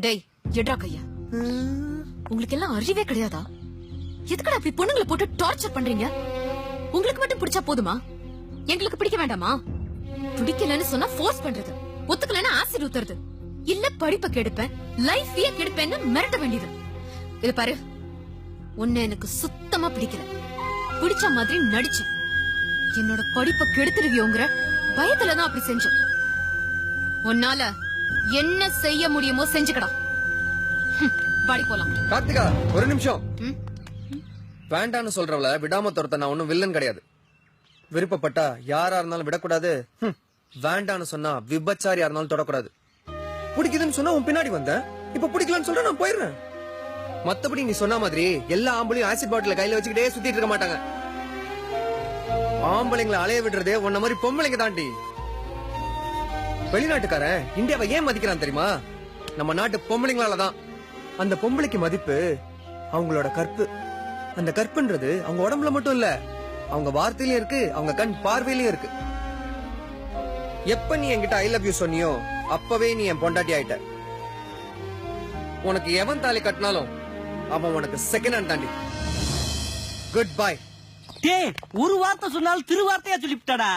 டேய் எட்ரா கையா. உங்களுக்கு எல்லாம் அறிவே கிடையாதா? எதுக்கடா அப்படி பொண்ணுங்களை போட்டு டார்ச்சர் பண்றீங்க? உங்களுக்கு மட்டும் பிடிச்சா போதுமா? எங்களுக்கு பிடிக்க வேண்டாமா? பிடிக்கலன்னு சொன்னா ஃபோர்ஸ் பண்றது, ஒத்துக்கலன்னு ஆசிட் ஊத்துறது, இல்ல படிப்பை கெடுப்பேன் லைஃபையே கெடுப்பேன்னு மிரட்ட வேண்டியது. இது பாரு, உன்னை எனக்கு சுத்தமா பிடிக்கல. பிடிச்ச மாதிரி நடிச்சேன். என்னோட படிப்பை கெடுத்துருவியோங்கிற பயத்துலதான் அப்படி செஞ்சோம். உன்னால என்ன செய்ய முடியுமோ செஞ்சுக்கடா. பாடி போலாம். கார்த்திகா ஒரு நிமிஷம். வேண்டான்னு சொல்றவள விடாம துரத்த நான் ஒன்னும் வில்லன் கிடையாது. விருப்பப்பட்டா யாரா இருந்தாலும் விடக்கூடாது. வேண்டான்னு சொன்னா விபச்சாரியா இருந்தாலும் தொடக்கூடாது. பிடிக்குதுன்னு சொன்னா உன் பின்னாடி வந்த, இப்ப பிடிக்கலன்னு சொல்ற நான் போயிடுறேன். மத்தபடி நீ சொன்ன மாதிரி எல்லா ஆம்பளையும் ஆசிட் பாட்டில கையில வச்சுக்கிட்டே சுத்திட்டு இருக்க மாட்டாங்க. ஆம்பளைங்களை அலைய விடுறதே உன்ன மாதிரி பொம்பளைங்க தாண்டி. வெளிநாட்டுக்காரன் இந்தியாவை ஏன் மதிக்கிறான் தெரியுமா? நம்ம நாட்டு பொம்பளைங்களாலதான். அந்த பொம்பளைக்கு மதிப்பு அவங்களோட கற்பு. அந்த கற்புன்றது அவங்க உடம்புல மட்டும் இல்ல, அவங்க வார்த்தையிலயும் இருக்கு, அவங்க கண் பார்வையிலயும் இருக்கு. எப்ப நீ என்கிட்ட ஐ லவ் யூ சொன்னியோ அப்பவே நீ என் பொண்டாட்டி ஆயிட்ட. உனக்கு எவன் தாலி கட்டினாலும் அவன் உனக்கு செகண்ட் ஹேண்ட் தாண்டி. Good bye. ஒரு வார்த்தை சொன்னாலும் திருவார்த்தையா சொல்லிவிட்டாடா.